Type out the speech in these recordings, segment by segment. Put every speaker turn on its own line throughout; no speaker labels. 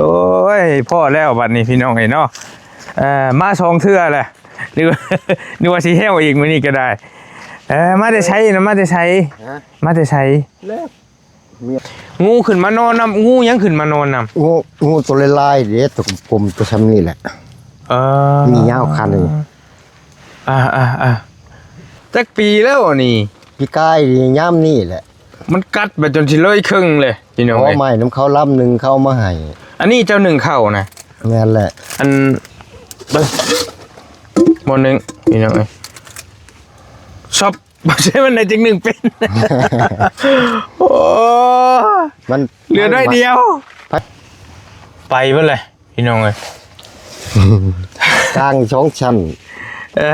โอ้ยพ่อแล้วบัดนี้พี่น้องไอ้เนาะมาสองเทื่อแหละหรือว่าสิเหี่ยวอีกมื้อนี้ก็ได้มาได้ใช้นะมาได้ใช้มาได้ใช้งูขึ้นมานอนนำงูยังขึ้นมานอนนำ
งูตัวลายๆเด็ดตัวผมตัวซ้ำนี่แหละมียาวคันนึง
จักปีแล้วนี่
พี่กายย่ำนี่แหละ
มันกัดไปจนสิเลยครึ่งเลยพี่น้อง
ใหม่น้ำเขาล้ำหนึ่งเข้ามาให้
อันนี้เจ้าหนึ่งเข้านะ
นั่นแหละ
อันบนหนึ่งพี่น้องชอบบอกใช่มันในจริงหนึ่งเป็นโอ้
มัน
เหลือได้เดียวไปเพื่อเลยพี่น้องเลย
กลางช่องชั้น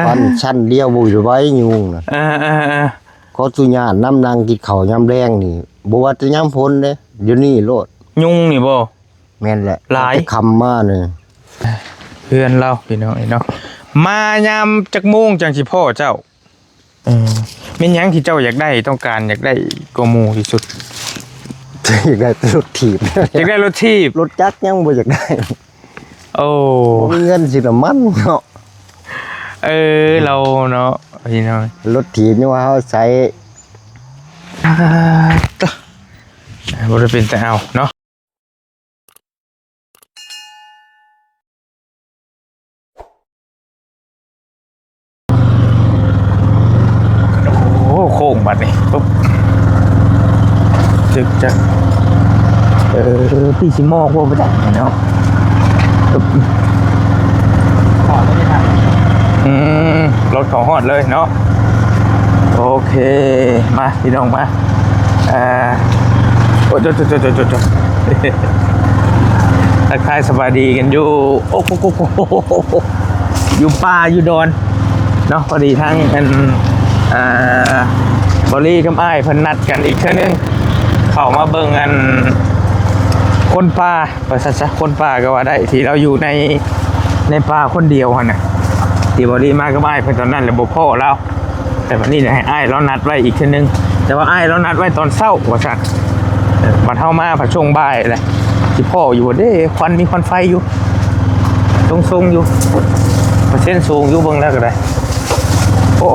วันชั้นเดียวบุยไว้ยุงนะก็ตุญาน้ำนางกินเขาย่ำแรงนี่บัวจะย่ำพ้นเลยอยู่นี่โลด
ยุงนี่บ่
แม่นแหละ
หลาย
คำมาเลย
เพื่อนเราพี่น้องเนาะมายามจักมุ่งจังสิพ่อเจ้าเป็นยังที่เจ้าอยากได้ต้องการอยากได้กมูที่สุด
อยากได้รถถีบ
อยากได้รถถีบ
รถจักรยังบ่อยากได้
โอ้
มีเงินสิน้ำมันเนาะ
เราเนาะพี่น้อง
รถถีบนี่ว่าเขาใช้
บ่ได้เป็นแต่เอาเนาะโอ้โค้งบัดนี่ปุ๊บจึกจักพี่สิมอกว่าบ่ได้เนาะขอไม่ได้ทันรถของฮอดเลยเนาะโอเคมาพี่น้องมาโอ้จดทักทายสบายดีกันอยู่โอ้โหอยู่ป่าอยู่ดอนเนาะพอดีทั้งเป็นบอลลี่กับไอ้เพิ่นนัดกันอีกเท่านึงเข้ามาเบิ่งกันคนป่าประชาชนคนป่าก็ว่าได้ที่เราอยู่ในป่าคนเดียวฮะน่ะที่บอลลี่มากับไอ้เพิ่นตอนนั้นแหละบ่พ่อเราแต่วันนี้เนี่ยให้ไอ้เรานัดไว้อีกเท่านึงแต่ว่าไอ้เรานัดไว้ตอนเช้าว่าซั่นบัดเฮามาผัดช่วงบ่ายแหละที่พ่ออยู่เด้ควันมีควันไฟอยู่ทรงอยู่เปอร์เซ็นต์สูงอยู่เบิ่งแล้วก็ได้โอ้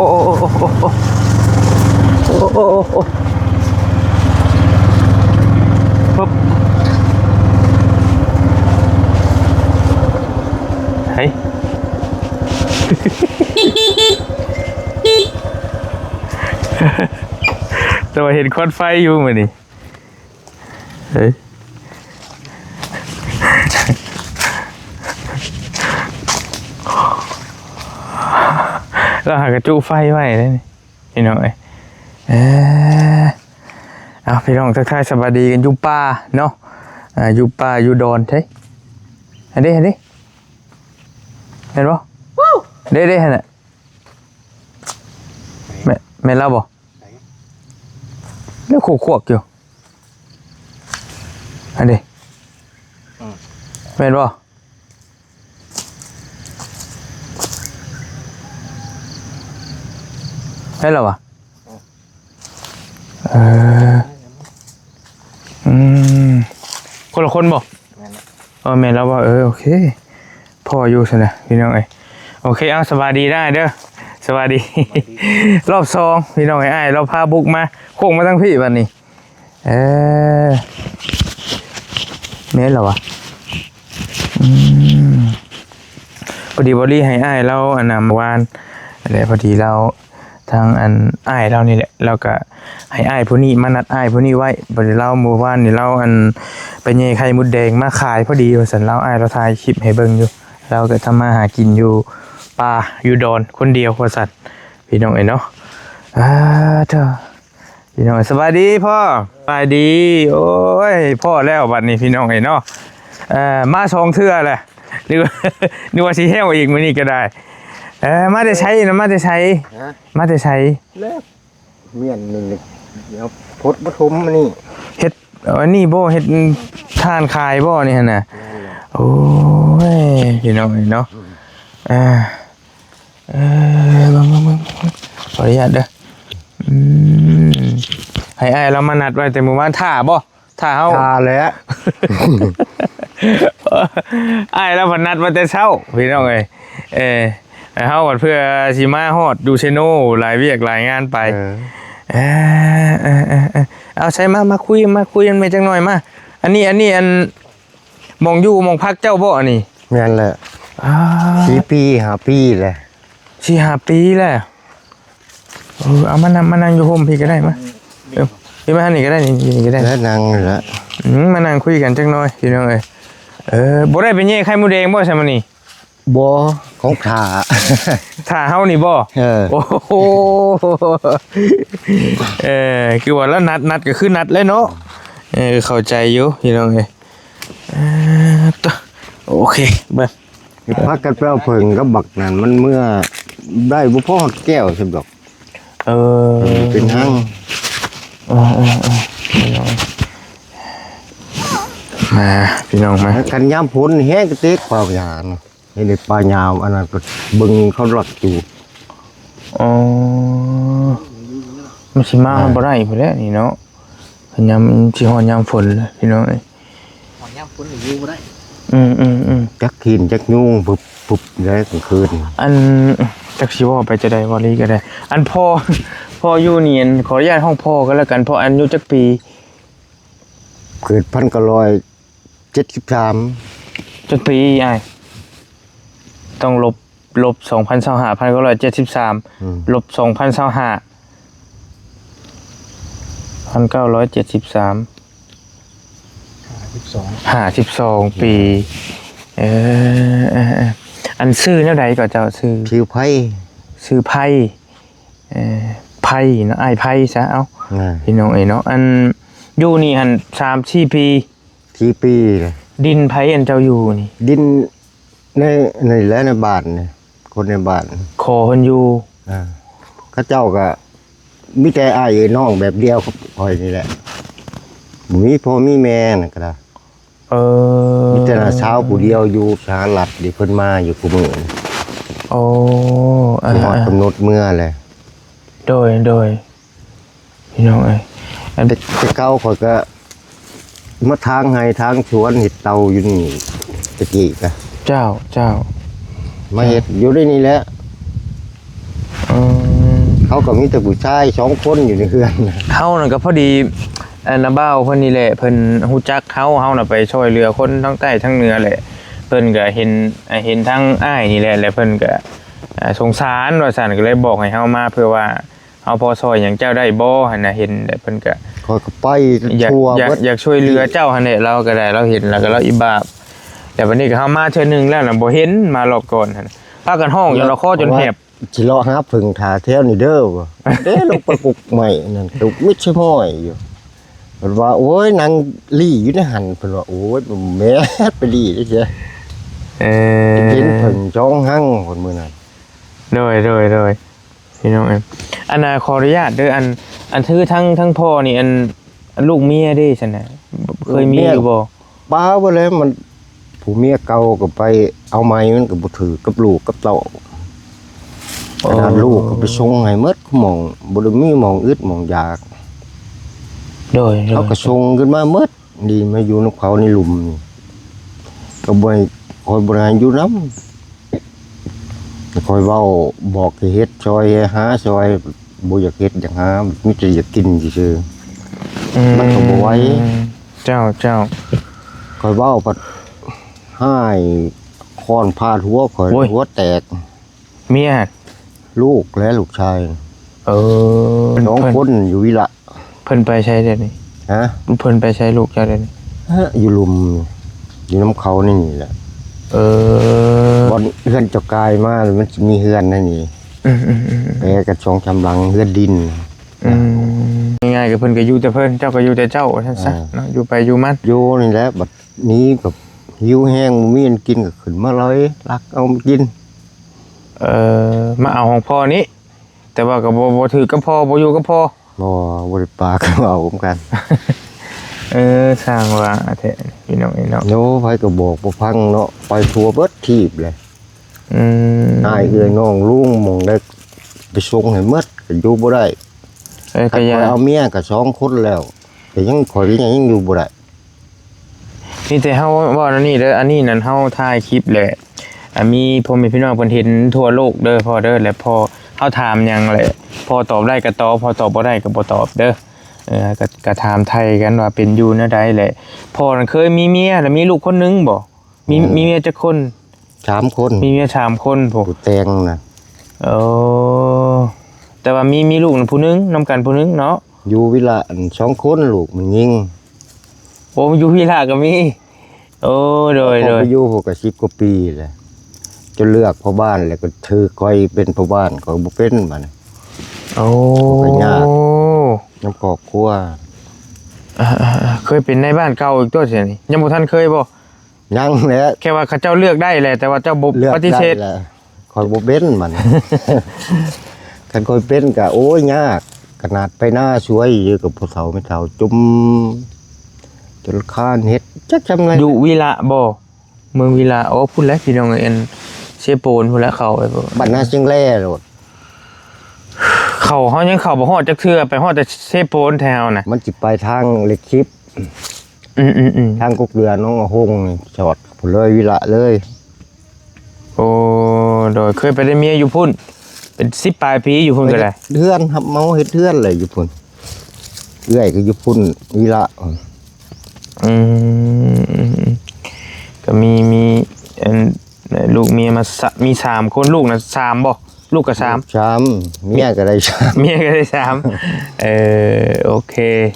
ปุ๊บเฮ้ยแต่ว่าเห็นควันไฟอยู่มื้อนี้เฮ้ยเราหากระจุไฟไว้เลยพี่น้องเอาพี่น้องทักทายสวัสดีกันอยู่ป่าเนาะอยู่ป่าอยู่ดอนเฮ้ยเห็นดิเห็นป่ะเด้เห็นอ่ะแม่เล่าบ่แล้วขวกอยู่อันนี้เห็นป่ะให้เราอ่ะคนละคนบอกแม่เราว่าโอเคพ่ออยู่สินะพี่น้องโอเคเอาสบายดีได้เด้อสบายดีรอบสองพี่น้องเราพาบุกมาโค้งมาทั้งพี่วันนี้เมสเหรอวะพอดีบอดี้ให้เราอันนำวานอะไรพอดีเราทางอันเรานี่แหละเราก็ให้ผู้นี้มานัดผู้นี้ไว้พอดีเราเมื่อวานนี่เราอันไปเย่ไข่มุดแดงมาขายพอดีว่าสันเราเราถ่ายคลิปให้เบิ่งอยู่เราก็ทำมาหากินอยู่ป่าอยู่ดอนคนเดียวว่าสัตว์พี่น้องเนาะเธอพี่น้องสบายดีพ่อสบายดีโอ้ยพ่อแล้วบัดนี้พี่น้องเนาะมาสองเทื่อแหละหรือว่าสิเหี่ยวอีกมื้อนี้ก็ได้มาได้ใช้นะมาได้ใช้
แล้วเมียนนี่เดี๋ยวพดปฐมนี่
เฮ็ดนี่บ่เฮ็ดทานขายบ่นี่หั่นน่ะโอ้ยพี่น้องเนาะบังขออนุญาตเด้อให้เรามานัดไว้แต่มื้อวานท่าบ่ท่าเฮา
ท่าแล้ว
อ้ายแล้วพนัดมาแต่เช้าพี่น้องเอ้ยเฮาเพื่อสิมาฮอดดูเชโนหลายเวียกหลายงานไปเอาใช่มาคุยกันไปจังหน่อยมาอันนี้อันมองอยู่มองพักเจ้าบ่อันนี้
แม่นแหละ4 ปี5 ปีแหละ
4-5 ปีแล้วเอามานั่งอยู่โฮมพี่ก็ได้มาพี่มานี่ก็ได้นี่ก็ได้
แล้วนั่งแล้ว
มานั่งคุยกันจังหน่อยพี่น้องเอ้ยบ่ได้ไปแย่ไข่มดแดงบ่ใช่มั้ยนี่
บ่ของขา
ถ้าเฮานี่บ่โอ้โหคือว่าแล้วนัดก็คือนัดเลยเนาะเข้าใจอยู่พี่น้องเอ้ยโอเคเบิ่ง
พักกันไปเอาเพิ่งกับบักนั่นมันเมื่อได้บ่พอแก้วซั่นดอกเป็นหั่ง
มาพี่น้องมา
กันยามฝนแห้งกระเตกเปล่าหยาเนาะนี่ในปลายาวอันนั้นก็เบิ่งเขาหลักอยู่
มันสิมาบ่ได้พุ่นแหละนี่เนาะยามสิฮอดยามฝนเลยพี่น้องเอ้ย
หอนยามฝนอยู่บ่ได้
จักขีนจักยุงปุบได้กลางคืน
อันจักสิว่าไปจะได้บ่ลีก็ได้อันพ่ออยู่นี่ขออนุญาตห้องพ่อก็แล้วกันพ่ออายุจักปี
เกิด1973
จักปีอ้ายต้องลบ2025 1973ลบ2025 1973 52 ปีอันชื่อแนวใดก็เจ้าชื่อ
ไผ่
ไผ่เนาะอ้ายไผ่ซะเอ้าพี่น้องเนาะอันอยู่นี่หั่น3-4 ปี
4 ปีเลย
ดินไผ่อันเจ้าอยู่นี่
ดินในและในบ้านนี่คนในบ้าน
ขอเพิ่นอยู่
เขาเจ้าก็มีแต่อ้ายน้องแบบเดียวกับข่อยนี่แหละบ่มีพ่อมีแม่นั่นก็ได้มีแต่เช้าผู้เดียวอยู่สหรัฐดิเพิ่นมาอยู่กูมื้อ
โอ้
ฮอดกำหนดเมื่อแหละ
โดยพี่น้องเอ้ยอัน
แต่เก่าข่อยก็มาทางให้ทางสวนเฮ็ดเตาอยู่นี่ตะกี้ก็
เจ้า
มาเฮ็ดอยู่ได้นี่แหละเขาก็มีแต่ผู้ชาย2 คนอยู่ในเรือน
เฮานั่นก็พอดีน้าบ้าวเพิ่นนี่แหละเพิ่นฮู้จักเฮาน่ะไปช่วยเหลือคนทั้งใต้ทั้งเหนือแหละเพิ่นก็เห็นทั้งอ้ายนี่แหละแล้วเพิ่นก็สงสารว่าซั่นก็เลยบอกให้เฮามาเพื่อว่าเฮาพอช่วยหยังเจ้าได้บ่หั่นน่ะเห็นเพิ่นก็
ขอยก็ไป
ทั่วอยากช่วยเหลือเจ้าหั่นแหละเราก็ได้เราเห็นแล้วก็เราอิบาปแต่วันนี้ก็เฮามาเทื่อนึงแล้วน่ะบ่เห็นมารอบก่อนหั่นพากันห้องจนเราคอจนแหบ
สิรอหาพึ่งทาแถวนี่เด้อบ่ลงไปปลุกใหม่นั่นตุกมิดใช่ห้อยอยู่เพิ่นว่าโอ้ยนางลี่อยู่ในหันเพิ่นว่าโอ้ยแม่ไปลี่เด้อเจ้เห็นพึ่งจ้องหั่งคนมื้อนั้น
โดยพี่น้องอันน่ะขออนุญาตเด้ออันถือทั้งพ่อนี่อันลูกเมียเด้ซั่นน่ะเคยมีอยู่บ่
ป้าบ่เลยมันผู้เมียเก่าก็ไปเอาไม้มันก็บ่ถือกับลูกกับเต้าขนาดลูกก็ไปส่งให้หมดหม่องบ่ได้มีหม่องอึดหม่องอยาก
โดย
เขาก็ส่งขึ้นมาหมดดีมาอยู่นำเขาในหลุมนี่ก็บ่ให้คอยบ่ให้อยู่นำคอยเว้าบอกให้เฮ็ดซอยหาซอยบ่อยากเฮ็ดอยากหามีแต่อยากกินซื่อๆมันก็บ่ไหว
เจ้า
คอยเว้าพัดให้ค้อนพาดหัวข่อยหัวแตก
เมีย
ลูกและลูกชาย2 คนอยู่วิละ
เพิ่นไปใช้ได้นี่เพิ่นไปใช้ลูกเจ้าได้นี่
อยู่ลุมอยู่น้ำเขานี่แหละบอนเฮือนเจ้ากายมามันมีเฮือนนั่นนี่แปลกระช่องชำหลังเฮือนดิน
ง่ายๆก็เพิ่นก็อยู่แต่เพิ่นเจ้าก็อยู่แต่เจ้าซั่นซะเนาะอยู่ไปอยู่มัน
อยู่นี่แหละบัดนี้ก็หิวแห้งมีอันกินก็ขึ้นมาเลยรักเอามากิน
มาเอาของพ่อนี้แต่ว่าก็บ่ถือกับพ่อบ่อยู่กับพ่อ
บ่ได้ปากเอาเหมือนกัน
สร้างว่าแท้พี่น้องเนาะ
โน้ไผก็บอกบ่ฟังเนาะไปทัวเบิดทีบเลยอ้ายเอ้ยน้องลุงมองได้ไปส่งให้หมดก็อยู่บ่ได้ก็เอาเมียก็2 คนแล้วแต่ยังข่อยยังอยู่บ่ได้
มีแต่เฮาว่าอันนี้เด้ออันนี้นั่นเฮาถ่ายคลิปแหละมีพ่อแม่พี่น้องเพิ่นเห็นทั่วโลกเด้อพ่อเด้อและพ่อเฮาถามหยังแหละพ่อตอบได้ก็ตอบพ่อตอบบ่ได้ก็บ่ตอบเด้อก็ถามไทยกันว่าเป็นอยู่แนวใดแหละพ่อนั่นเคยมีเมียแล้วมีลูกคนหนึงบ่มีเมียจักคน
3 คน
มีเมีย3คนพ่อ
ผู้แตงน่ะ
โอ้แต่ว่ามีลูกนั่นผู้หนึงนํกันผู้หนึงเนาะ
อยู่วิละอัน2คนลูกมันยิง
โอ้อยู่พี่ลาก็มีโอ้โดย
พอไปอยู่พวกก็10กว่าปีแหละจะเลือกพ่อบ้านแล้วก็ถือคอยเป็นพ่อบ้านก็บ่เป็นบัดนี้
โอ้
ก็ยาก น้ำครอบครัว
เคยเป็นในบ้านเก่าอีกตัวเสียนี่ยังบ่ทันเคยบ่
ยังแหละ
แค่ว่าเขาเจ้าเลือกได้แหละแต่ว่าเจ้าบ่
เลือก
ปฏิเสธ
ได้แหละคอยบ่เป็นมัน คันคอยเป็นก็โอ้ยยากขนาดไปหน้าช่วยอยู่กับผู้เฒ่าไม่เฒ่าจุ่มจนคร้านเฮ็ดจักทำไง
อยู่วิระบ่เมืองวิระโอ้พูดแล้วพี่น้องเอ็นเชโปนพูดแล้วเข้าไปบ่
บัดหน้าเชียงแร่โลด
เข้าเฮายังเข้าบ่ฮอดจักเทื่อไปฮอดแต่เชโปนแถวน่ะ
มันสิไปทางเล็กคลิป
อืม
ทางกุกเรือน้องหงนี่จอดพุ่นเลยวิละเลย
โอ้โดยเคยไปได้เมียอยู่พุ่นเป็น10ปลายปีอยู่พุ่นก็ได้
เทือนครับเมาเฮ็ดเทือนเลยอยู่พุ่นเอื้อยก็อยู่พุ่นวิละ
อืมก็มีอันลูกเมียมามี3คนลูกน่ะ3บ่ลูกก็3
ชามเมียก็ได้ชาม
เมียก็ได้โอเค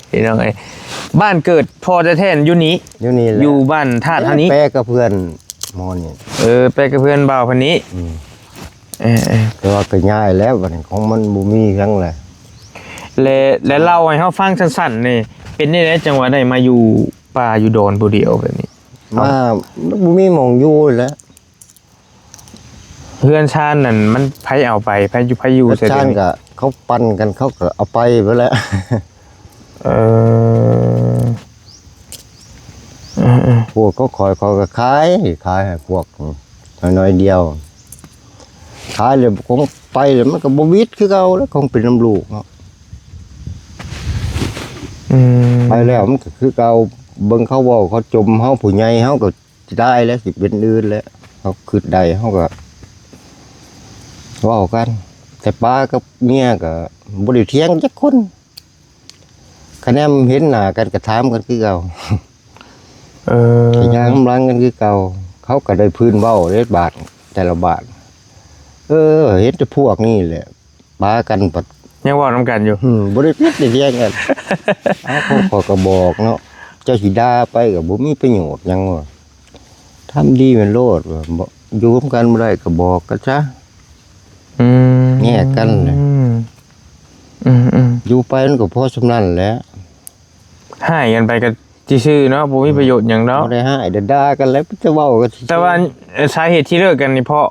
พี่น้องบ้านเกิดพ่อจะแท้ๆอยู่นี้
อยู่นี่แหละ
อยู่บ้านธาตุเท่านี้
แป้กับเพื่อนหมอนี่
ไปกับเพื่อนบ่าวคนนี้เออ
แต่ว่าก็ง่ายแล้วบัดนี้ของมันบ่มีทั้งแหละ
และเล่าให้เฮาฟังสั้นๆนี่เป็นได้แล้วจังหวะได้มาอยู่ป่าอยู่ดอนผู้เดียวแบบนี้
มาบ่มีหม่องอยู่แล้ว
เพื่อนชาตินั่นมันไผเอาไปไผอยู่
แล้ว
เสร็จ
ชานก็เขาปั่นกันเขาก็เอาไปเบิดแล้ว
เออ
พวกเขาคอยเขาก็ขายให้พวกน้อยๆเดียวขายเลยคงไปแล้วมันก็บ่วิดคือเก่าแล้วคงเป็นน้ำลูกเนาะไปแล้วมันก็คือเก่าเบิ่งเขาเว้าเขาจมเฮาผู้ใหญ่เฮาก็สิได้แล้วสิเป็นอื่นแล้วเฮาคิดได้เฮาก็เว้ากัน แต่ป้ากับเมียก็บ่ได้เถียงจักคนคะแนนเห็นหน้ากันก็ถามกันคือเก่า ยางกำลังกันคือเก่าเขาก็ได้พื้นเว้าได้บาทแต่ละบาทเฮ็ดแต่พวกนี้แหละปากันปัด
ยังเว้านำกันอยู่
บ่ได้พิษได้เรียงกัน เขาก็บอกเนาะเจ้าสิด่าไปก็บ่มีประโยชน์หยังว่าทำดีแม่นโลดว่าบ่อยู่ร่วมกันบ่ได้ก็บอกกันซะแยกกันเลย อยู่ไปมันก็พอสำนั้นแหละ
ให้กันไปก็ซื่อๆเนาะบ่มีประโยชน์หยังเนาะ
บ่ได้ให้ด่ากันแล้วจะเว้ากัน
แต่ว่าสาเหตุที่เลิกกันนี่เพรา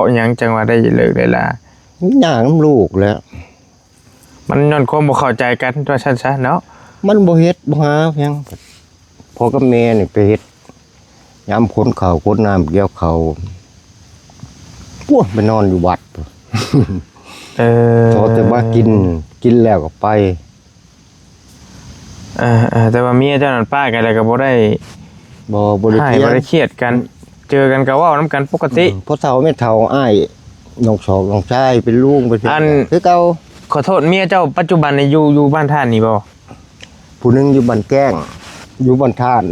ะหยังจังว่าได้เลิกได้ลา
หน้าน้ำลูกแหล้ว
มันย้อนความบ่เข้าใจกันว่าซั่นซะเนาะ
มันบ่เฮ็ดบ่หาเพียงพ่อกับแม่นี่ไปเฮ็ดยามขนข้าวขนน้ำเกี่ยวข้าวไปนอนอยู่วัด พอจะมากินแล้วก็ไป
แต่ว่าเมียเจ้านั่นป้ากันอะไรก็บ่ได้
บ่ได้
ให้
เถีย
บ่
ง
ได้เครียดกัน เจอกันก็เว้านํกันปกติ
พ่อเฒ่าแม่เฒ่าอ้ายน้องสองน้องชายเป็นลุงเป็นพี่คือเก่า
ขอโทษเมียเจ้าปัจจุบันนี่อยู่บ้านท่านนี่บ่
ผู้หนึงอยู่บ้านแก้ง อยู่บ้านท่าน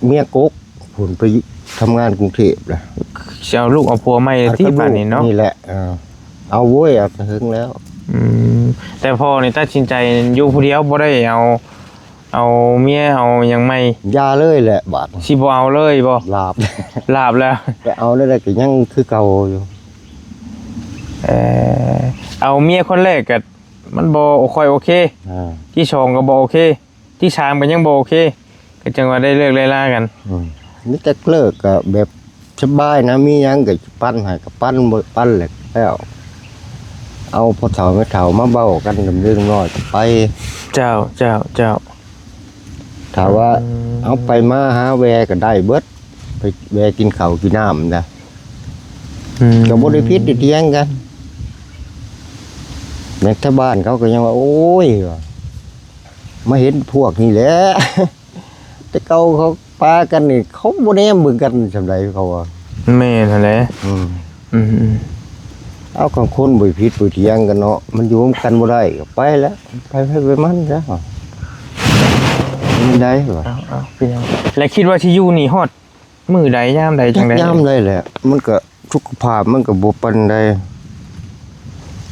เมียกกผลไปทำงานกรุงเทพล่ะ
สิเอาลูกเอาผัวใหม่ที่บ้านนี่เนาะ
นี่แหละเอาโว้ยเอาถึงแล้ว
แต่พ่อนี่ตัดสินใจอยู่ผู้เดียวบ่ได้เอาเมียเอาหยังใหม่
ยาเลยแหละบาด
สิบ่เอาเลยบ่
ลาบ
ลาบแล้ว
แต่เอาได้ก็ยังคือเก่าอยู่
เอาเมียคนแรกก็มันบ่ค่อยโอเคที่สองก็บ่โอเคที่สามก็ยังบ่โอเคก็จังว่าได้เลิกได้ลากัน
นี่แต่เลิกก็แบบสบายนะมีหยังก็ปั้นให้ก็ปั้นบ่ปั้นแหละแล้วเอาพ่อเฒ่าแม่เฒ่ามาเว้ากันเรื่องน้อยก็ไป
เจ้า
ถ้าว่าเอาไปมาหาแวก็ได้เบิดไปแวกินข้าวกินน้ำนะก็บ่ได้ผิดได้เถียงกันแม่ชาวบ้านเขาก็ยังว่าโอ้ยว่ะมาเห็นพวกนี้แหละ แต่เก่าเขาไป ปากันนี่เขาบ่แน่มึงกันจำได้เขาว่า
แม่นั่นแหละ
อืม
อืม
เอาของคนบ่ผิดบ่เถียงกันเนาะมันอยู่ร่วมกันบ่ได้ก็ไปแล้วไปมันซะไม่ได้หรอ
เอาพี่น้องแล้วคิดว่าสิอยู่นี่ฮอดมื้อใดยามใดจังได๋
ย่ำได้แหละมันก็สุขภาพมันก็บ่ปานใด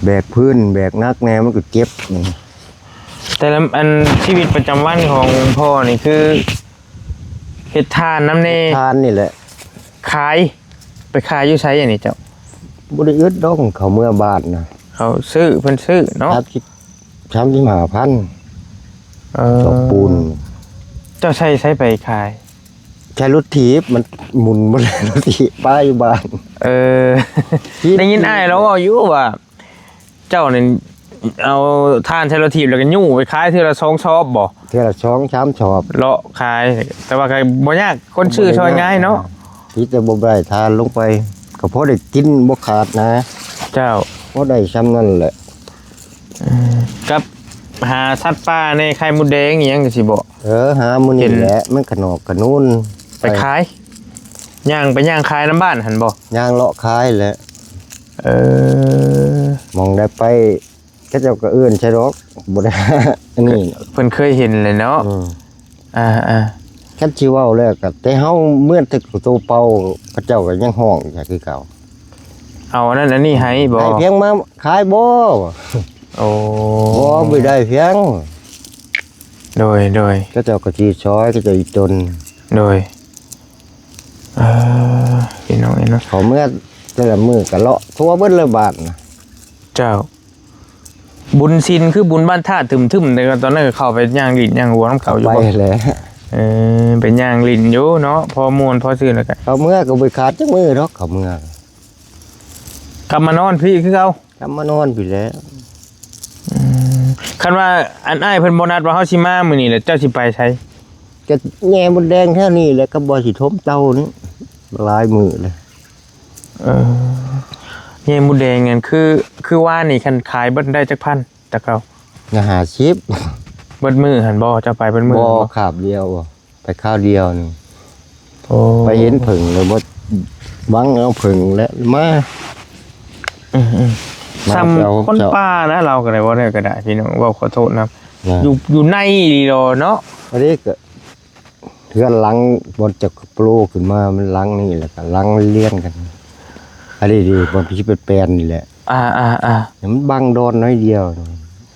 แบกพื้นแบกนักแน่มันก็เจ็บนี่
แต่ละอันชีวิตประจำวันของพ่อนี่คือเฮ็ดทานน้ำเน
ทานนี่แหละ
ขายไปขายอยู่ไสอันนี้เจ้า
บ่ได้อึดดอกเขาเมื่อบ้านนะ
เขาซื้อเพิ่นซื้อเนาะ
35,000จอกปูน
เจ้าใช้ไปขาย
ใช้รถถีบมันหมุนบ่ได้รถถีบป้าอยู่บ้าน
เออ ได้ยินอ้ายเราเอาอยู่ว่า เจ้านี่เอาทานเทโลทีฟแล้วก็ยู่ไปขายเทื่อละ2ชอบบ่
เท่าละ2-3ชอบ
เลาะขาย แต่ว่าก็บ่ยากคนชื่อซอยง่ายเนาะ
ที่จะบ่ได้ทานลงไปก็พอได้กินบ่ขาดนะ
เจ้า
พอได้ซ้ำนั่นแหละ
กับหาสัตว์ป่าในไข่มดแดงอีหยังก็สิบ่
หามื้อนี้แหละมันขนอกกระนูน
ไปขายย่างไปย่างขายน้ำบ้านหั่นบ่
ย่างเลาะคายแหละ
เออ
มองได้ไปก็เจ้าก็เอื้อนใช่ดอกบ่ได้ อันนี้
เพิ่นเคยเห็นเลยเนาะ อ่า
คันสิเว้าแล้วก็แต่เฮาเมื่อตึกโตเป่าก็เจ้าก็ยังห้องอย่างคือเก่า
เอาอันนั้นอันนี้ให้บ่
ได้เพียงมาขายบ่
โอ้
บ่ไม่ได้เพียง
โดย
ก็เจ้าก็สิช้อยก็เจ้าอีตน
โดยพี่น้องเนาะ
เขาเมื่อแต่ละมื้อก็เลาะทั่วเบิดเลยบาทนะ
เจ้า บุญศีลคือบุญบ้านธาตุทึมๆแต่ก็ตอนนั้นก็เข้าไปย่างลิ้นย่างหัวน้ำเขาอยู่
ไป
บ่
แหละ
เป็นย่างลิ้นอยู่เนาะพอม่วนพอซื่อแล้วก็
เขาเมื่อก็ไปขาดจักมื้อดอกเขาเมื่อก
ลับมานอนพี่คือเก่า
กำมานอนพี่แหล้ว
คันว่าอันอ้ายเพิ่นบ่นัดว่าเฮาสิมามื้อนี้แหละเจ้าสิไปไส
ก็แง่มดแดงแค่นี้แหละก็บ่สิทมเต้านี่หลายมื้อเลย
เยหมูแดงนั่นคือว่านี่คันขายเบิดได้จักพันจักเก่า
อย่าหาชิป
เบิดมือหันบ่เจ้าไปเบิดมือ
บ่
หั่น
ขาบเดียวบ่ไปข้าวเดียวนึง
โอ้
ไปเห็นผึ่งเลยบ่บังเอาผึ่งแล้วมา
ซ้ำคนป่านะเราก็ได้บ่ได้ก็ได้พี่น้องเว้าขอโทษนะอยู่ในดีโลเนาะ
อันนี้ก็เทือนหลังบนจักรโปรขึ้นมามันหลังนี่แหละก็หลังเลี้ยนกันอันนี้ดีบนพิชิตเป็นแปลนนี่แหละ
อ่า
มันบังโดนน้อยเดียว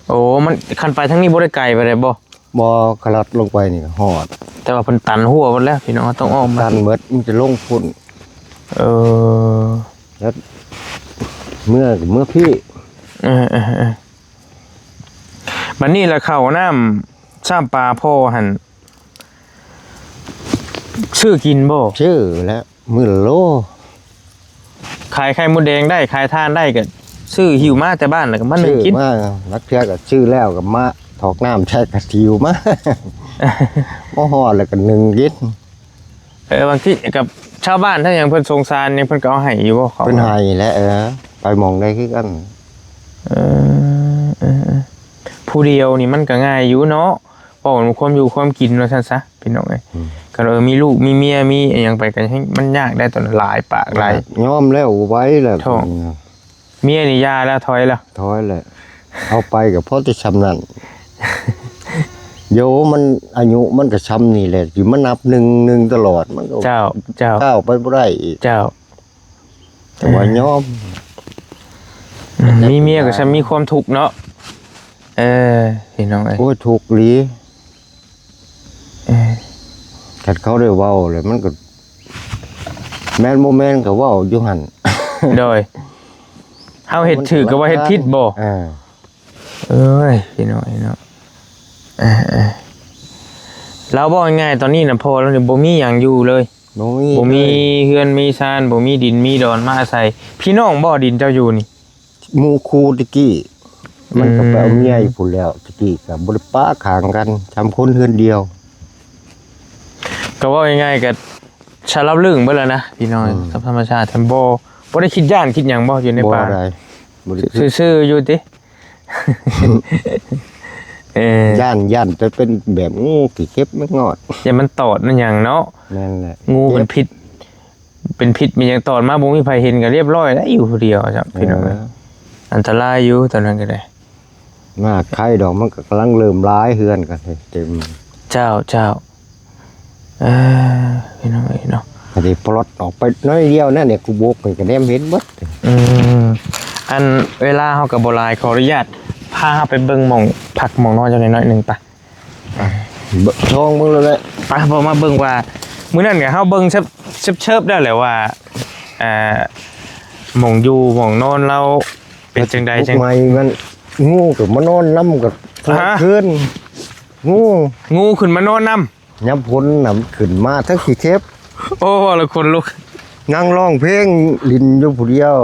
โอ้มันคันไปทั้งนี้บ่ได้ไกลไปได้บ่
บ่กระลัดลงไปนี่ก็ฮอด
แต่ว่าเพิ่นตันหัวหมดแล้วพี่น้องต้องอ้อมมา
ตันเบิดมันจะลงพุ่น
เออ
แล้วเมื่อพี่
บัดนี้ละเข้าน้ำซ้ำปลาพ่อหั่นซื้อกินบ่
ชื่อแล้วมื้อละโล
ขายไข่มดแดงได้ขายทานได้ก็ซื้อหิวมาแต่บ้านแล้วก็มานึ่
ชื่
ง
อ
กิน
มานักเทื่อก็ชื่อแล้วก็มาถอกน้ำใช้กระทิวมา บ่ฮอดแล้วก็นึ่งกิน
บางทีกับชาวบ้านถ้าอย่างเพิ่นสงสารเนี่ยเพิ่นก็เอาให้อยู่บ่เขา
เป็นไห้และไปมองได้คือกัน
เออผู้เดียวนี่มันก็ง่ายอยู่เนาะเพราะว่าความอยู่ความกินว่าซั่นซะพี่น้องเอ้ยก็มีลูกมีเมียมีอีหยังไปกันให้มันยากได้ตอนหลายปากหลาย
ยอมแล้วไว้แล้ว
โถ่ เมียนี่ยาแล้วถอยแล้ว
ถอยแล้วเอาไปก็เพราะจะชำนั่น โยมันอายุมันก็ช้ำนี่แหละอยู่มันนับหนึ่งตลอดมันก็
เจ้า
ก้าวไปบ่ได้อีก
เจ้า
แต่ว่ายอม
มีเมียก็จะมีความทุกข์เนาะพี่น้องเอ้ย
โอ้ยถูกหลีกัดเขาได้เว้าเลยมันก็แม่นบ่แม่นก็เว้าอยู่หั่น
โดยเฮาเฮ็ดถือก็ว่าเฮ็ดผิดบ่ เอ้ยพี่น้อยเนาะเราบอกง่ายๆตอนนี้นะพอแล้วเนี่ยบ่มีหยังอยู่เลยบ่มีเฮือนมีซานบ่มีดินมีดอนมาอาศัยพี่น้องบ่ดินเจ้าอยู่นี่
หมู่ครูตะกี้มันก็ไปเอาเมียอยู่พุ่นแล้วตะกี้ก็บ่ได้ปะข้างกันทำคนเฮือนเดียว
ก็ว่าง่ายๆก็ชาลับลึงเบิดแล้วนะพี่น้อยธรรมชาติแทมบ่ได้คิดย่านคิดหยังบ่อยู่ในป่า
บ่ได้บ่ได้
ซื่อๆอยู่ติ
ย่านจะเป็นแบบงูกี่เก็บไม่งอด
อย่ามันตอดนั่นอย่างเนาะ
นั่นแหละ
งูเป็นพิษมีอย่างตอดมาบ่มีไผเห็นก็เรียบร้อยแล้วอยู่ผู้เดียวจ้ะพี่น้องอันตรายอยู่ตอนนั้นก็ได้
มาไข่ดอกมันก็กำลังเริ่มร้ายเฮือนกันเต็ม
เจ้าพี่น้องเนาะ
อันนี้ปลดออกไปน้อยเดียวนั่นเนี่ยกูโบกไปก็แนมเห็นเบิด
อันเวลาเฮาก็บ่หลายขออนุญาตพาเฮาไปเบิ่งหม่องผักหม่องนอนจังน้อยๆนึงปะ
ช่องมึงเลย
ปะบ่มาเบิ่งว่ามื้อนั้นก็เฮาเบิ่งเชิบได้แหละว่าหม่องอยู่หม่องนอนเราเป็นจังใดจัง
ทำไมมันงูกับมานอนน้ำกับขึ้น
งูขึ้นมานอนนำ
ย้ำพ้นน้ำขึ้นมาทั้งขี้เทป
โอ้ละคนลุก
นั่งร้องเพลงลินอยู่ผู้เดียว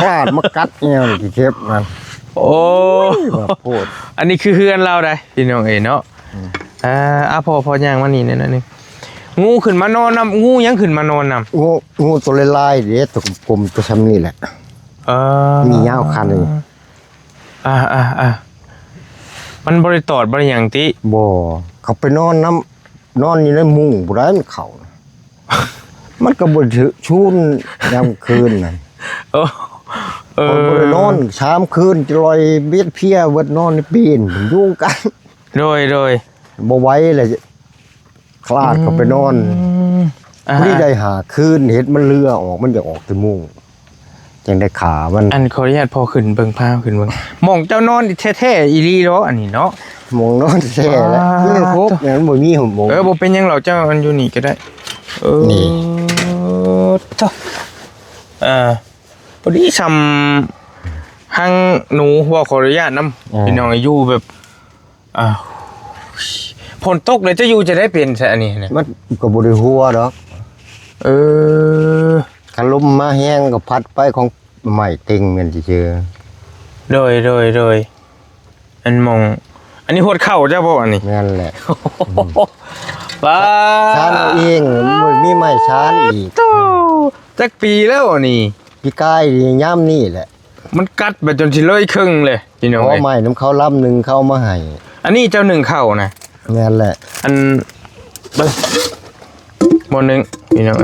พลาดมากัดเนี่ยขี้เทปนั่น
โอ้
โพด
อันนี้คือเฮือนเราได้พี่น้องเนาะพอย่างมานี่นั่นนึงงูขึ้นมานอนนำงูยังขึ้นมานอนนำ
งูตัวลายๆเด็ดตัวกลมตัวช้ำนี่แหละมียาวคันเลย
มันบริตอดบริอย่างติ
บ่เขาไปนอนอยู่ในมุ้งบ่ได้มันเข่ามันก็บ่ถือชูนยามคืนน่ะบ่ได้นอน3คืนจะลอยเบียดเพียเบิดนอนในปีนยุ่งกัน
โดย
บ่ไหวเลยคลาดเข้าไปนอนนี่ได้หาคืนเห็ดมันเลือออกมันอยากออกแต่มุ้งจังได้ขามัน
อันขออนุญาตพอขึ้นเบิ่งภาพขึ้นเบิ่งหม่องเจ้านอนแท้ๆอีหลีเนาะอันนี้เนาะ
มองนอนแท้แล้วคือครบอย่างนั้นบ่มีหมอง
บ่เป็นหยังหรอกเจ้าอันอยู่นี่ก็ได้นี่เจ้าพอดีซำหังหนูว่าขออนุญาตนำพี่น้องอยู่แบบฝนตกเลยจะอยู่จะได้เป็นซะอันนี้นะ
มันก็บ่ได้หัวดอกคันลมมาแห้งก็พัดไปของไม้เต็งแม่นสิเจอ
โดยอันมองอันนี้หดเข่าเจ้าบ่อันนี้
นั่นแหละ
ป้า
ชานเอาเองบ่มีไม้ชานอีก
จักปีแล้วอันนี้
พี่กายนี่ยามนี่แหละ
มันกัดไปจนสิเลยครึ่งเลยพี่น้อง
ขอไม้นำเขาลำนึงเข้ามาให้
อันนี้เจ้าหนึ่งเข่านะ
นั่นแหละ
อันเบิ่งบ่นึงพี่น้อง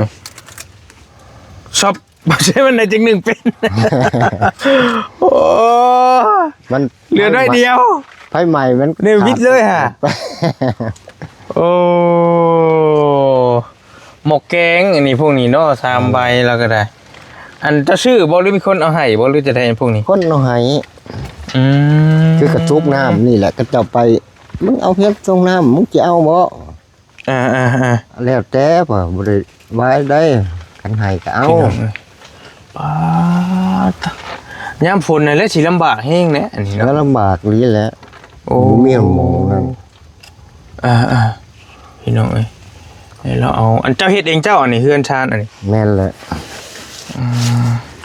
ชอบบ่ใช่มันได้จังหนึ่งเป็น โอ้
มัน
เหลือน้อยเดียว
ไผใหม่มัน
เนี่ยวิทย์เลยฮะ โอ้หมกแกงอันนี้พวกนี้เนาะ3ใบแล้วก็ได้ อันจะชื่อบ่หรือมีคนเอาให้บ่หรือจะได้พวกนี้
คนเอาให้คือกระตุกน้ำนี่แหละก็จะไปมึงเอาเพชรตรงน้ำมึงจะเอาบ่แล้วแต่ป่ะบ่ได้ไว้ได้กันให้ก็เอา
ป้ายามฝนนี่แหละสิลำบากแฮงแหละอันนี้
แล้ว
เนาะ
ลำบากนี้แหละ
โอ้
บ่มีหมองนั่น
พี่น้องเอ้ยเราเอาอันเจ้าเฮ็ดเองเจ้าอันนี้เฮือนชานอันนี้
แม่นแหละ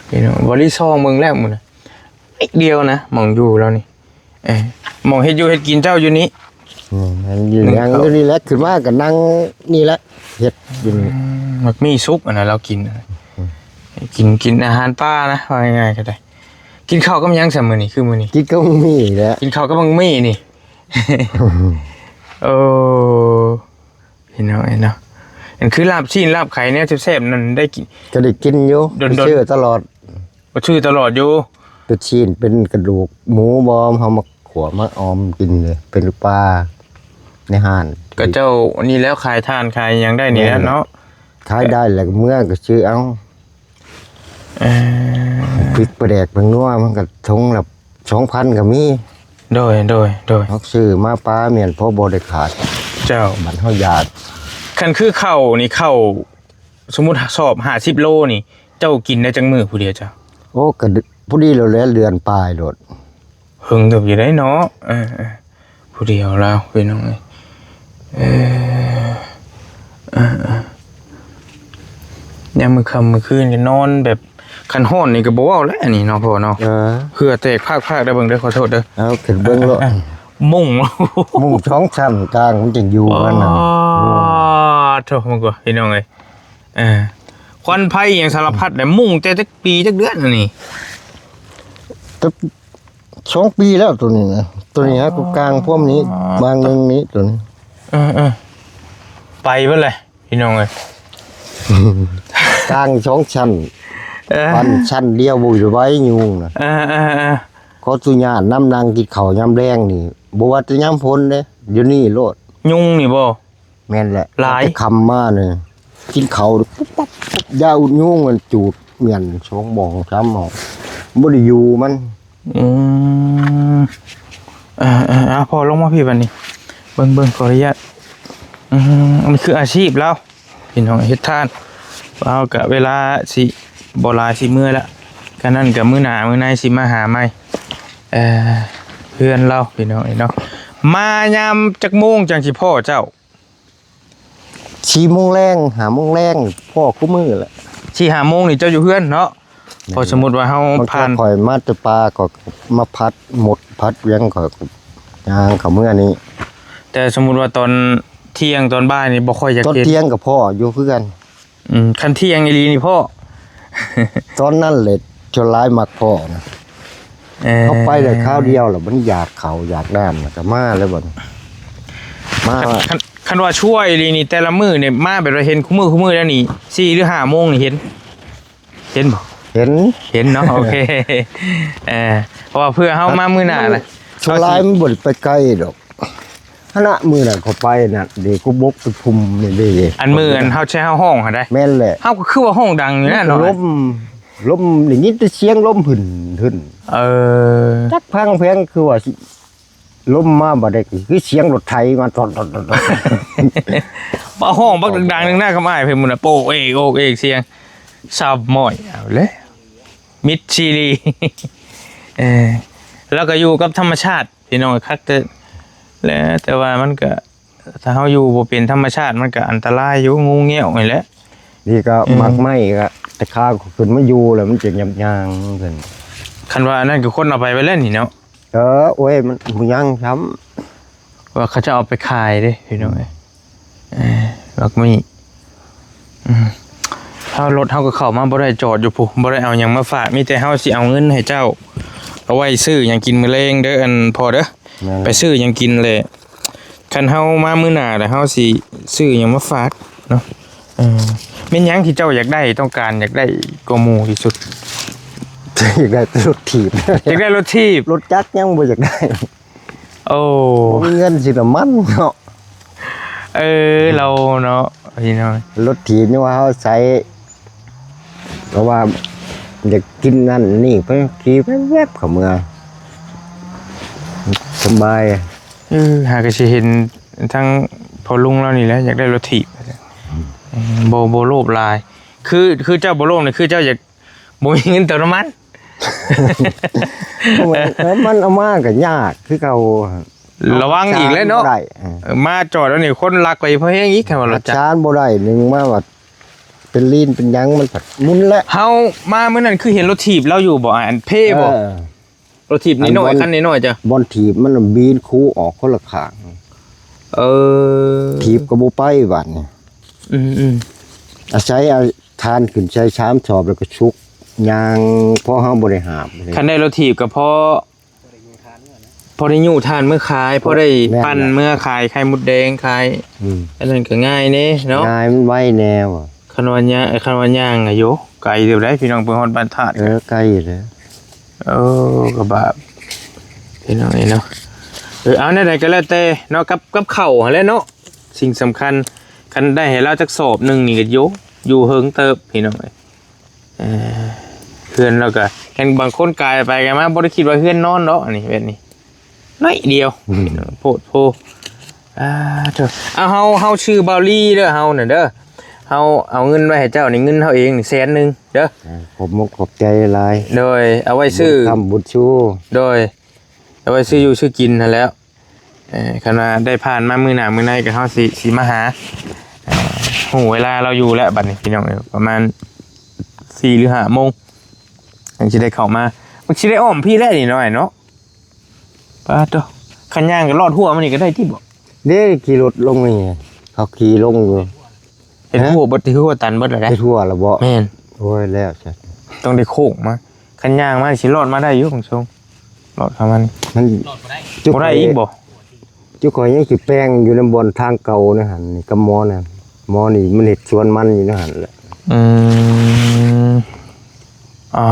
พี่น้องบ่ได้ซองเมืองแล้วมื้อน่ะอีกเดียวนะหม่องอยู่แล้วนี่หม่องเฮ็ดอยู่เฮ็ดกินเจ้าอยู่นี้
มันอยู่ยังอยู่นี่แหละขึ้นมาก็นั่งนี่แหละเฮ็ดกิน
มักมีซุปอันนั้นเรากินกินอาหารป่านะว่าง่ายๆก็ได้กินข้าวกับหยังซะมื้อนี้คือมื้อนี้
กินก็มีแหละ
กินข้าวกับมังมี่นี่ โอ้พี่น้องเนาะอันคือลาบชีนลาบไข่เนี่ยแซ่บๆนั่นได้กิน
ก็ได้กินอยู่
โดนๆ
เชื่อตลอด
บ่ชื่อตลอดอยู่
เป็นชีนเป็นกระดูกหมูบอมเฮามาขัวมาออมกินเลยเป็นปลาในห้าน
ก็เจ้านี่แล้วขายทานขายหยังได้นี่แล้วเนาะ
ขายได้แล้วก็เมื่อก็ซื้อเอาพริกปลาแดกบางนัวมันก็ทงละ 2,000ก็มี
โดย
เฮาซื้อมาปลาเมียนพอบ่ได้ขาด
เจ้า
มันเฮาญาติ
คันคือข้าวนี่ข้าวสมมุติสอบ50โลนี่ เจ้ากินได้จังมื้อผู้เดียวเจ้า
โอ้ก็ผู้ดีแล้วแหละเดือนปลายโดด
หึงเติบอยู่ได้เนาะผู้เดียวแล้วพี่น้องยามมื้อค่ำมื้อคืนก็นอนแบบคันฮ้อนนี่ก็บ่เว้าแล้วอันนี้เนาะพ่อเนาะเหือแตกพากๆได้เบิ่งเด้อขอโทษเด้อ
เอาขึ้นเบิ่งโลด
มุ่ง
มุ้งช่องชั้นกลางมันจะอยู่กันน่ะ
โธ่มันก็พี่น้องเอ้ยควันไฟอย่างสารพัดได้มุ่งแต่จักปีจักเดือนอันนี้
แต่2 ปีแล้วตัวนี้นะต ตัวนี้ฮะกูกลางพวกนี้บางนึงนี้ตัวนี้
ไปเบิ่เลยพี่น้องเอ้ย
กลาง2ชั้นปันชั้นเดียวบ่อยู่ไว้ยุงน่ะเขาสุญาตน้ำนางกินข้าวยามแรงนี่บ่ว่าจะยามพ้นเด้เดี๋ยวนี้โลด
ยุงนี่บ่
แม่นแหละ
หลาย
จะคำมาเนี่ยกินข้าวปุ๊บปั๊บยาวยุงมันจูดเมียนช่องบ่องซ้ำหอกบ่ได้อยู่มัน
พอลงมาพี่บัดนี้เบิ่งขออนุญาตมันคืออาชีพแล้วพี่น้องเฮ็ดทานเอากะเวลาสิบ่หลายสิมื้อละก็นั่นก็มื้อหน้ามื้อในสิมาหาใหม่เพื่อนเราพี่น้องเนาะมายามจักโมงจังสิพ่อเจ้า
4 โมงแรง5 โมงแรงพ่อคู่มือแหละ
สิ5โมงนี่เจ้าอยู่เพื่อนเนาะพอสมมุติว่าเฮา
มัน
ผ่าน
ข่อยมาแตปลาก็มาพัดหมดพัดเวียงก็ยางเขาเมื่อนี้
แต่สมมุติว่าตอนเที่ยงตอนบ่ายนี่บ่ค่อยอยาก
ตอน
เฮ็ด
เที่ยงกับพ่ออยู่คือกัน
คันเที่ยงอีหลีนี่พ่อ
ตอนนั้นเลยจนร้ายมักพ่อนะเขาไปแต่ข้าวเดียวแล้วมันอยากเขาอยากน้ำน่ะก็มาแล้วบ่มา
คันว่าช่วยอีหลีนี่แต่ละมื้อนี่มาแบบว่าเห็นคู่มือแล้วนี่4หรือ5โมงนี่เห็นบ่
เห็น
เนาะ โอเคเพราะว่าเพื่อเฮามามื้อหน้าน่ะ
ชลายมันบ่ได้ไปไกลดอกขณะมือน่ะเขาไปน่ะเด็กกูบกไปพุ่มนี่เด้
อันมื้ออันเฮาใช้เฮาห้องหั่นได้
แม่นแหละ
เฮาก็คือว่าห้องดังอยู่นั่นเนาะ
ลมได้ยินแต่เสียงลมหึ่นจักพังแพงคือว่าสิลมมาบ่ได้คือเสียงรถไถมาตอน
บ่ห้องบักดังๆนึงหน้ากับอ้ายเพิ่นมื้อน่ะโปกเอกโอกเอกเสียงซับหม้อยเอาเลยมิดชิลี แล้วก็อยู่กับธรรมชาติพี่น้องคักแต่ว่ามันก็ถ้าเฮาอยู่บ่เป็นธรรมชาติมันก็อันตรายอยู่งูเงี้ยวนี่แหละ
นี่ก็มักไหม้ก็แต่ข้าขึ้นมาอยู่แล้วมันจะยางขึ้น
คันว่าอันนั้นคือคนเอาไปเล่นนี่เนาะ
โอ้ยมันบ่ยังช้ำ
ว่าเขาจะเอาไปขายเด้พี่น้องแล้วก็มีถ้ารถเฮาก็เข้ามาบ่ได้จอดอยู่พุบ่ได้เอาหยังมาฝากมีแต่เฮาสิเอาเงินให้เจ้าเอาไว้ซื้อหยังกินมื้อแลงเด้ออันพอเด้อไปซื้อหยังกินเลยคันเฮามามื้อหน้าแล้วเฮาสิซื้อหยังมาฝากเนาะแม่นหยังที่เจ้าอยากได้ต้องการอยากได้กว่าหมู่ที่สุด
อยากได้รถถีบ
อยากได้รถทีบ
รถจักรยังบ่อยากได้
โอ้
มีเงินสิละมันเนาะ
เราเนาะพี่น้อง
รถถีบนี่ว่าเฮาใช้เพราะว่าอยากกินนั่นนี่ไปขี่ไปแวบเข้าเมืองสบาย
หากสิเห็นทั้งพอลุงเรานี่แหละอยากได้รถถีบโบโลบลายคือเจ้าโบโลบนี่คือเจ้าอยากบ่มีเงินเติมน้ำมัน
มันเอามาก็ยากคือเก่า
ระวังอีกแล้วเนาะ
ได้
มาจอดแล้วนี่คนลักไปเพราะแฮงอีกแค่ว่ารถจักร
ชานบ่ได้หนึงมาว่าเป็นลีนเป็นหยังมันผัดมุนแล้ว
เฮามามื้อนั้นคือเห็นรถถีบเราอยู่บ่อันเพ่บ่รถถีบนิดหน่อยคันนิดหน่อยจ้ะ
บอลถีบมันบีนคูออกคนละข้าง ถีบก็บ่ไปบัดนี่อาศัยเอาทานขึ้นใช้ชามชอบแล้วก็ชุกยางพอเฮาบ่ได้หาบเลย
คันได้รถถีบก็พอได้อยู่ทานเมื่อขายพอได้ปั่นเมื่อขายไข่มดแดงขายอันนั้นก็ง่ายเด้เนาะ
ง่ายมันไว้แนว
คันว่าย่างอะโยไกลเดี๋ยวได้พี่น้องไปฮอดบ้านธาตุ
ใกล้เลย
ก็แบบพี่น้องเนาะเอาในใดก็แล้วแต่เนาะกับข้าวหั่นแหละเนาะสิ่งสำคัญคันได้ให้เราจักสอบหนึงนี่ก็อยู่เฮิงเติบพี่น้องเพื่อนเราก็เห็นบางคนกายไปกันมาบ่ได้คิดว่าเพื่อนนอนเนาะอันนี้แบบนี้น้อยเดียวโพดโพเถอะเอาเฮาชื่อเบาลี่เด้อเฮาน่ะเด้อเฮาเอาเงินไว้ให้เจ้านี่เงินเฮาเองนี่100,000เด้อ
ผมขอบใจหลาย
โดยเอาไว้ซื้อ
ทำบุญชู
โดยเอาไว้ซื้ออยู่ซื้อกินนั่นแหล้วคันว่าได้ผ่านมามื้อหน้ามื้อในก็เฮาสิมาหาโหเวลาเราอยู่แล้วบัดนี้พี่น้องประมาณ4 หรือ 5 โมงยังสิได้เข้ามามันสิได้อ้อมพี่แล้วนี่น้อยเนาะปาโตคันย่างก็รอดหัวมันนี่ก็ได้ที่บ่
เด้ขี่รถลงนี่เขาขี่ลงอยู่
เห็นหัวบ่ที่หัวตันเบิดแล้ว
ไปทั่วแล้วบ่
แม่น
โอ้ยแล้วจ้ะ
ต้องได้โค้งมาคันย่างมาสิรอดมาได้อยู่ของชง หลอดเข้ามานี่
มัน
หลอดบ่ได้
บ่ได้อีกบ่
จุกข่อยยังสิแป้งอยู่ในบนทางเก่านะหั่นนี่กับหมอน่ะหมอนี่มันเฮ็ดสวนมันอยู่นะหั่นแหละ
อืมอ๋อ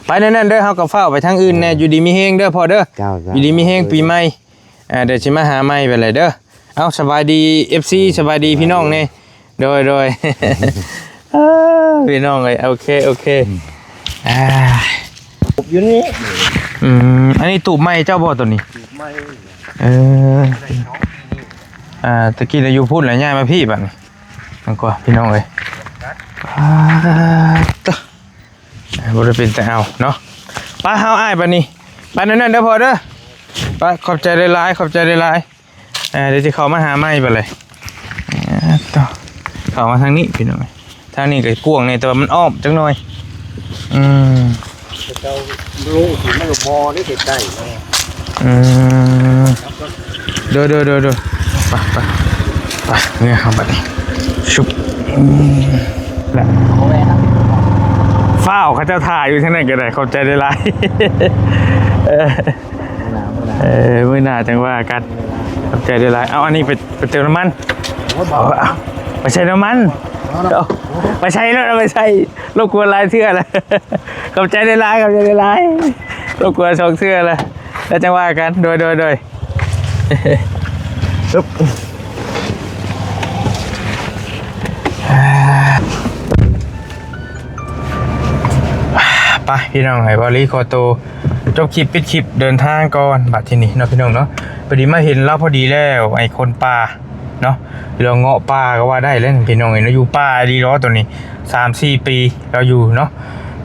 ไปนั่นๆเด้อเฮาก็เฝ้าไปทางอื่นแน่อยู่ดีมีเฮงเด้อพ่อเด้อ
เจ้า
อยู่ดีมีเฮงปีใหม่เดี๋ยวสิมาหาใหม่ไปเลยเด้อเอาสบายดี FC สบายดีพี่น้องนี่โดย พี่น้องเอ้ยโอเคอ่า
อยู่นี่
อันนี้ตูบไม้เจ้าบ่ตัวนี้
ไม่
เออตะกี้เราอยู่พูดหลายย่ายมาพี่บัดนี้มันก็พี่น้องเอ้ยต่บ่ได้เป็นแต่เอาเนาะป้าเฮาอ้ายบัดนี้ไปนั่นๆเด้อพ่อเด้อไปขอบใจหลายๆเดี๋ยวสิเข้ามาหาใหม่บัดเลยต่อเข้ามาทางนี้พี่น้องทางนี้ก็กว้างนี่แต่ว่ามันอ้อมจังหน่อย
เจ้าลูกสิมันหมอนี่เฮ็ดได้
เดี๋ยวไปเนี่ยครับบัดนี้ชุบแหละฝ้าวเขาจะถ่ายอยู่ที่ไหนก็ได้เข้าใจได้ไรมื้อหน้าจังว่ากันเข้าใจได้ไรเอาอันนี้ไปเติมน้ำมันไปใช้น้ำมันไปใช้แล้วไปใช้รบกวนลายเสื้อเลยเข้าใจได้ไรรบกวนชงเสื้อเลยแล้วจังว่ากันโดยไปพี่น้องไห้บอลี่คอโตจบคลิปปิดคลิปเดินทางก่อนบัดที่นี่เนาะพี่น้องเนาะพอดีมาเห็นเราพอดีแล้วไอ้คนป่าเนาะเราเงาะป่าก็ว่าได้แล้วพี่น้องเห็นเราอยู่ป่าดีล้อตัวนี้ 3-4 ปีเราอยู่เนาะ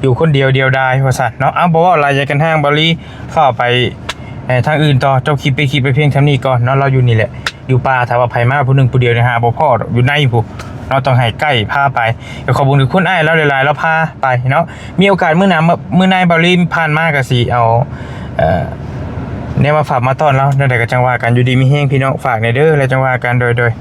อยู่คนเดียวดายว่าสัตว์เนาะอ้าวบอกว่าอะไรจะกันห้างบอลี่เข้าไปทางอื่นต่อจบคลิปไปเพียงเท่านี้ก่อนเนาะเราอยู่นี่แหละอยู่ป่าถ้าว่าไผมาผู้หนึ่งผู้เดียวนะฮะบ่พออยู่ในผู้เราต้องให้ใกล้พาไปเดี๋ยวขอบคุณทุกคนไอ้แล้วหลายๆแล้วพาไปเนาะมีโอกาสมื้อนายบอลลี่ผ่านมากก็สิเอาเนี่ยมาฝากมาต้อนเราเดี๋ยวก็จังว่ากันอยู่ดีมีแห้งพี่น้องฝากในเด้อแล้วจังว่ากันโดย